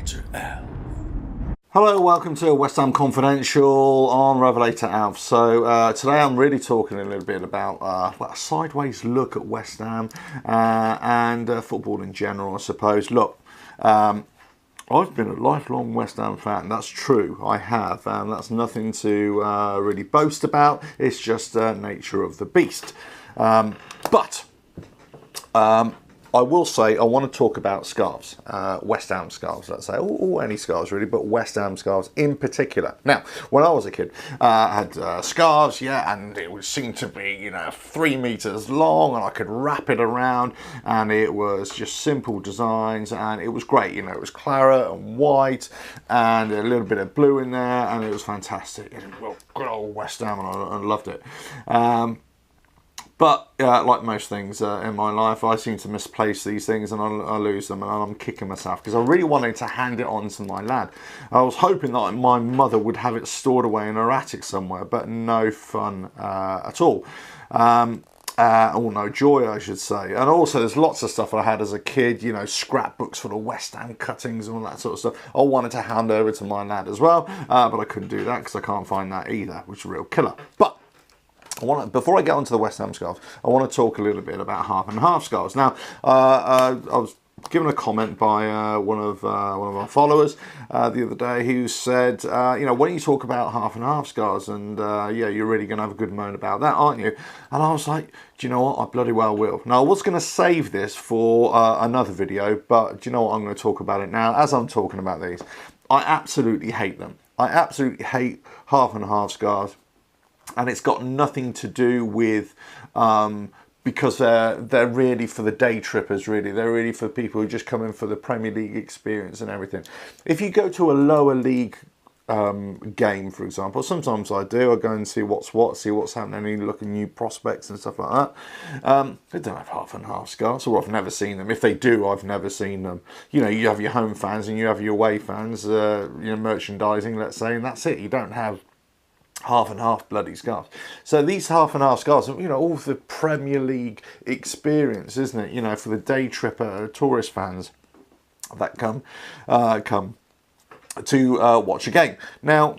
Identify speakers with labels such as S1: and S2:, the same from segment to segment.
S1: RevelatorAlf. Hello, welcome to West Ham Confidential on RevelatorAlf. So today I'm really talking a little bit about a sideways look at West Ham and football in general, I suppose. Look, I've been a lifelong West Ham fan. That's true, I have. That's nothing to really boast about. It's just nature of the beast. But I will say I want to talk about scarves, West Ham scarves, let's say, or any scarves really, but West Ham scarves in particular. Now, when I was a kid, I had scarves, yeah, and it would seem to be, 3 meters long, and I could wrap it around, and it was just simple designs, and it was great. It was claret and white, and a little bit of blue in there, and it was fantastic. Well, good old West Ham, and I loved it. But like most things in my life, I seem to misplace these things and I lose them, and I'm kicking myself because I really wanted to hand it on to my lad. I was hoping that my mother would have it stored away in her attic somewhere, but no fun at all. Or no joy, I should say. And also there's lots of stuff I had as a kid, scrapbooks for the West Ham cuttings and all that sort of stuff. I wanted to hand over to my lad as well, but I couldn't do that because I can't find that either, which is a real killer. But before I get onto the West Ham scarves, I want to talk a little bit about half and half scarves. Now, I was given a comment by one of our followers the other day who said, when you talk about half and half scarves, and you're really going to have a good moan about that, aren't you? And I was like, do you know what? I bloody well will. Now, I was going to save this for another video, but do you know what? I'm going to talk about it now. As I'm talking about these, I absolutely hate them. I absolutely hate half and half scarves. And it's got nothing to do with because they're really for the day trippers, really. They're really for people who just come in for the Premier League experience and everything. If you go to a lower league game, for example, sometimes I do. I go and see what's happening, and look at new prospects and stuff like that. They don't have half and half scarves, or I've never seen them. If they do, I've never seen them. You have your home fans and you have your away fans, merchandising, let's say, and that's it. You don't have half and half bloody scarves. So these half and half scarves, all the Premier League experience, isn't it? For the day tripper tourist fans that come to watch a game. Now,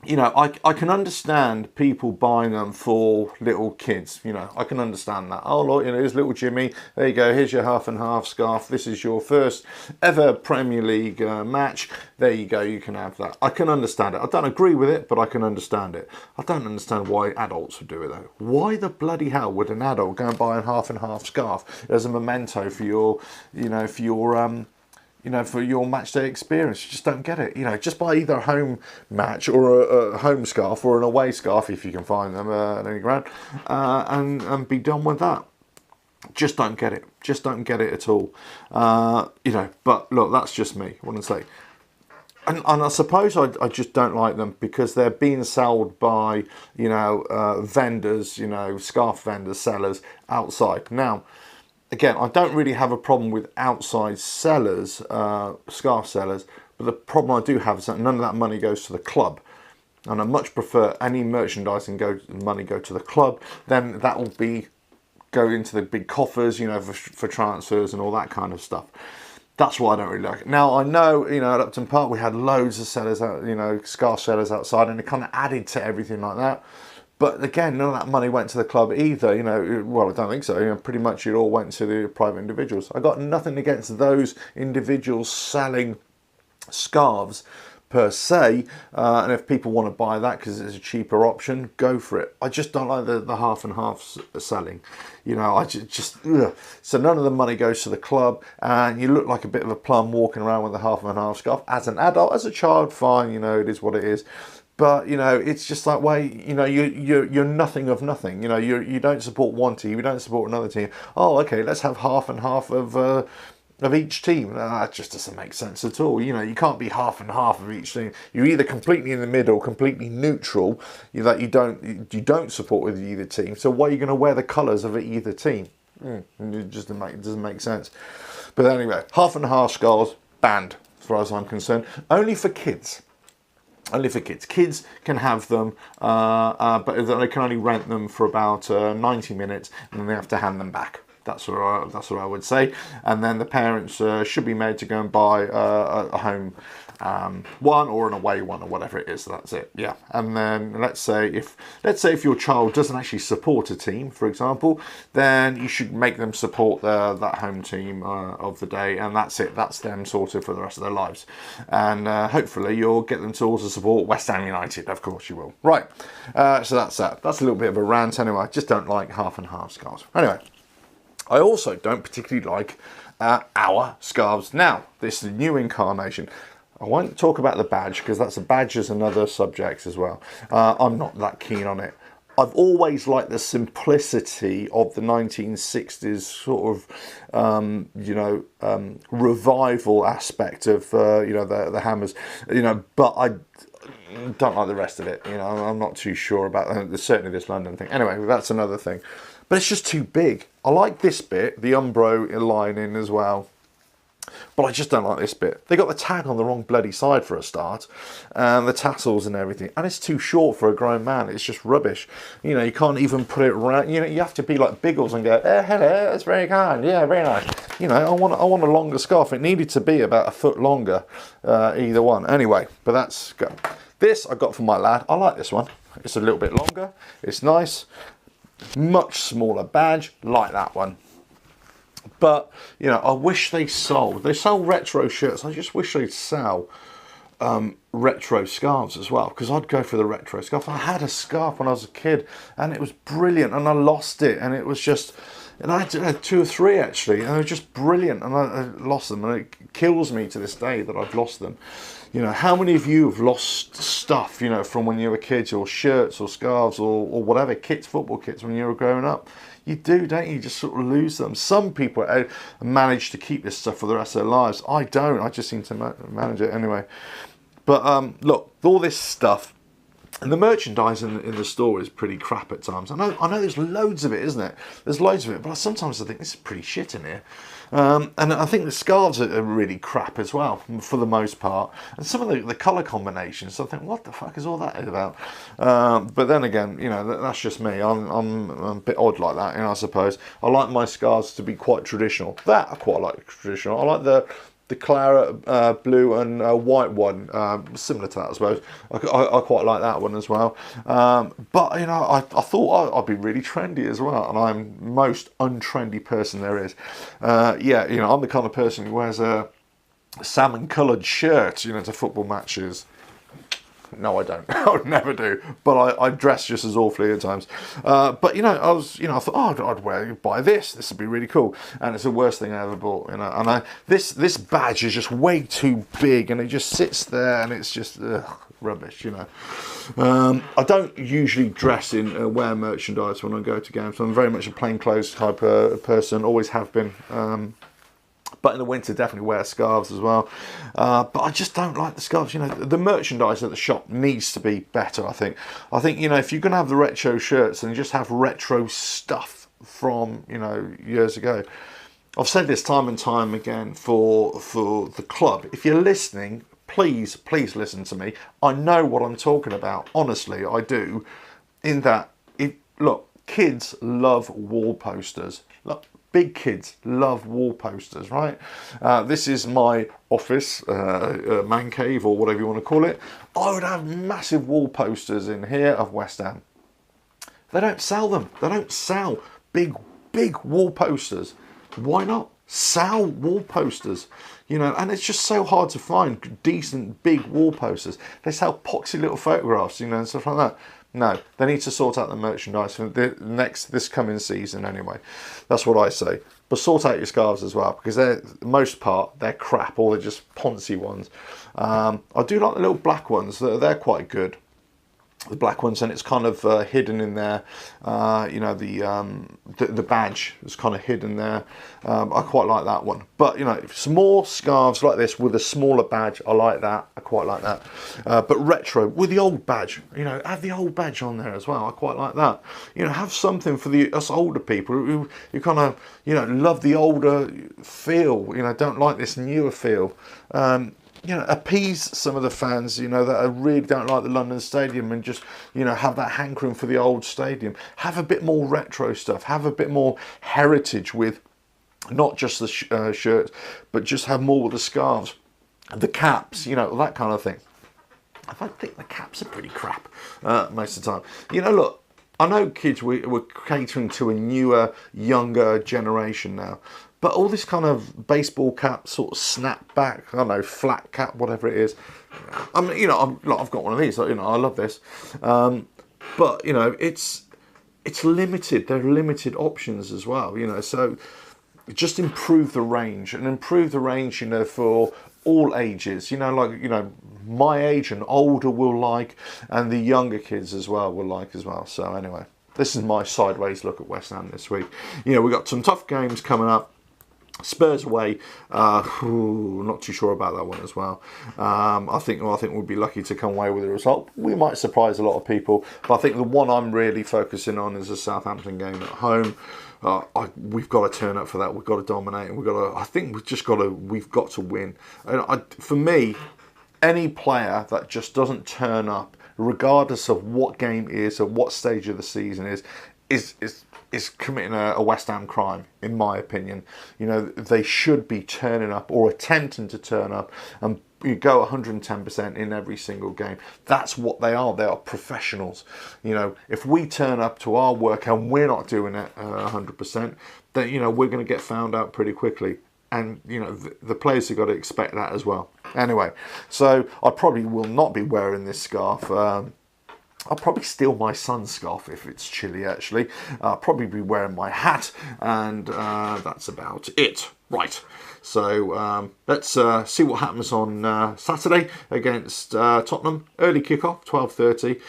S1: I can understand people buying them for little kids. I can understand that. Oh, look, here's little Jimmy. There you go. Here's your half and half scarf. This is your first ever Premier League match. There you go. You can have that. I can understand it. I don't agree with it, but I can understand it. I don't understand why adults would do it though. Why the bloody hell would an adult go and buy a half and half scarf as a memento for your, for your match day experience? You just don't get it. Just buy either a home match or a home scarf or an away scarf if you can find them at any ground, and be done with that. Just don't get it. Just don't get it at all. But look, that's just me. What I'm saying. And I suppose I just don't like them because they're being sold by, vendors, scarf vendors, sellers outside. Now, again, I don't really have a problem with outside sellers, scarf sellers, but the problem I do have is that none of that money goes to the club. And I much prefer any merchandising money go to the club. Then that will go into the big coffers, for transfers and all that kind of stuff. That's why I don't really like it. Now, I know, at Upton Park we had loads of sellers out, scarf sellers outside, and it kind of added to everything like that. But again, none of that money went to the club either. Well, I don't think so. Pretty much it all went to the private individuals. I got nothing against those individuals selling scarves per se. And if people want to buy that because it's a cheaper option, go for it. I just don't like the half and half selling. I just ugh. So none of the money goes to the club, and you look like a bit of a plum walking around with a half and half scarf. As an adult, as a child, fine. It is what it is. But it's just that way. You're nothing of nothing. You don't support one team, you don't support another team. Oh, okay, let's have half and half of each team. That just doesn't make sense at all. You can't be half and half of each team. You're either completely in the middle, completely neutral, that you don't support with either team. So why are you going to wear the colours of either team? It just doesn't make sense. But anyway, half and half scarves banned, as far as I'm concerned. Only for kids. Only for kids. Kids can have them, but they can only rent them for about 90 minutes, and then they have to hand them back. That's what I would say. And then the parents should be made to go and buy a home one or an away one or whatever it is. That's it. Yeah. And then let's say if your child doesn't actually support a team, for example, then you should make them support that home team of the day, and that's it. That's them sorted for the rest of their lives. And hopefully you'll get them to also support West Ham United. Of course you will. Right. So that's that. That's a little bit of a rant anyway. I just don't like half and half scarves. Anyway. I also don't particularly like our scarves now. This is a new incarnation. I won't talk about the badge because a badge is another subject as well. I'm not that keen on it. I've always liked the simplicity of the 1960s sort of, revival aspect of, the hammers, but I don't like the rest of it. I'm not too sure about certainly this London thing. Anyway, that's another thing. But it's just too big. I like this bit, the Umbro lining as well. But I just don't like this bit. They got the tag on the wrong bloody side for a start. And the tassels and everything. And it's too short for a grown man. It's just rubbish. You can't even put it around. You have to be like Biggles and go, hello, that's very kind. Yeah, very nice. I want a longer scarf. It needed to be about a foot longer, either one. Anyway, but that's good. This I got from my lad. I like this one. It's a little bit longer. It's nice. Much smaller badge, like that one. But, I wish they sell retro shirts. I just wish they'd sell retro scarves as well, because I'd go for the retro scarf. I had a scarf when I was a kid and it was brilliant, and I lost it, and it was just, and I had 2 or 3 actually, and they were just brilliant, and I lost them, and it kills me to this day that I've lost them. How many of you have lost stuff, from when you were kids, or shirts or scarves or whatever, kits, football kits when you were growing up? You do, don't you? You just sort of lose them. Some people manage to keep this stuff for the rest of their lives. I don't. I just seem to manage it anyway. But look, all this stuff, and the merchandise in the store is pretty crap at times. I know there's loads of it, isn't it? There's loads of it, but sometimes I think this is pretty shit in here. And I think the scarves are really crap as well, for the most part. And some of the colour combinations, I think, what the fuck is all that about? But then again, that's just me. I'm a bit odd like that, I suppose. I like my scarves to be quite traditional. That I quite like traditional. I like the claret blue and white one, similar to that, I suppose. I quite like that one as well. But I thought I'd be really trendy as well, and I'm the most untrendy person there is. I'm the kind of person who wears a salmon-coloured shirt, to football matches. No, I don't. I would never do. But I dress just as awfully at times. But I thought, I'd buy this. This would be really cool. And it's the worst thing I ever bought. And this badge is just way too big, and it just sits there, and it's just rubbish. I don't usually dress in wear merchandise when I go to games. I'm very much a plain clothes type of person. Always have been. But in the winter, definitely wear scarves as well. But I just don't like the scarves. The merchandise at the shop needs to be better, I think. If you're going to have the retro shirts and just have retro stuff from, years ago. I've said this time and time again for the club. If you're listening, please listen to me. I know what I'm talking about. Honestly, I do. In that, look, kids love wall posters. Look, big kids love wall posters, right? This is my office, man cave, or whatever you want to call it. I would have massive wall posters in here of West Ham. They don't sell them. They don't sell big wall posters. Why not? Sell wall posters. And it's just so hard to find decent big wall posters. They sell poxy little photographs, and stuff like that. No, they need to sort out the merchandise for this coming season anyway. That's what I say. But sort out your scarves as well, because they're, the most part, they're crap, or they're just poncy ones. I do like the little black ones. They're quite good. The black ones, and it's kind of hidden in there. The badge is kind of hidden there. I quite like that one. But small scarves like this with a smaller badge, I like that. I quite like that. But retro with the old badge, have the old badge on there as well. I quite like that. Have something for us older people who kind of love the older feel. Don't like this newer feel. appease some of the fans, that really don't like the London Stadium, and just, have that hankering for the old stadium. Have a bit more retro stuff. Have a bit more heritage with not just the shirts, but just have more with the scarves, the caps, that kind of thing. I think the caps are pretty crap most of the time. Look, I know kids, we're catering to a newer, younger generation now. But all this kind of baseball cap, sort of snap back, I don't know, flat cap, whatever it is. I mean, I've got one of these. I love this. But it's limited. There are limited options as well. So just improve the range, for all ages. My age and older will like, and the younger kids as well will like as well. So anyway, this is my sideways look at West Ham this week. We've got some tough games coming up. Spurs away, not too sure about that one as well. I think we'll be lucky to come away with a result. We might surprise a lot of people, but I think the one I'm really focusing on is the Southampton game at home. We've got to turn up for that. We've got to dominate, and we've got to win. And for me, any player that just doesn't turn up, regardless of what game it is or what stage of the season is committing a West Ham crime, in my opinion. They should be turning up, or attempting to turn up, and you go 110% in every single game. That's what they are. They are professionals. If we turn up to our work and we're not doing it 100%, then we're going to get found out pretty quickly. And the players have got to expect that as well. Anyway, so I probably will not be wearing this scarf. I'll probably steal my son's scarf if it's chilly, actually. I'll probably be wearing my hat, and that's about it. Right, so let's see what happens on Saturday against Tottenham. Early kickoff, 12:30.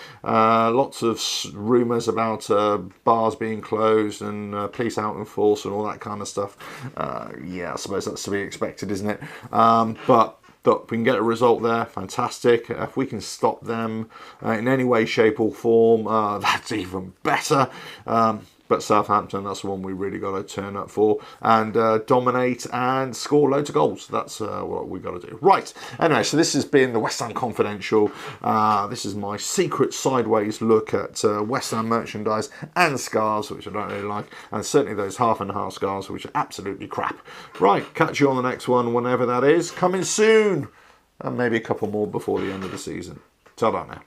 S1: Lots of rumours about bars being closed and police out in force and all that kind of stuff. I suppose that's to be expected, isn't it? But look, we can get a result there, fantastic. If we can stop them in any way, shape or form, that's even better. But Southampton, that's the one we really got to turn up for and dominate and score loads of goals. That's what we got to do. Right, anyway, so this has been the West Ham Confidential. This is my secret sideways look at West Ham merchandise and scarves, which I don't really like, and certainly those half and half scarves, which are absolutely crap. Right, catch you on the next one, whenever that is. Coming soon, and maybe a couple more before the end of the season. Ta-da now.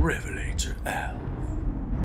S2: RevelatorAlf.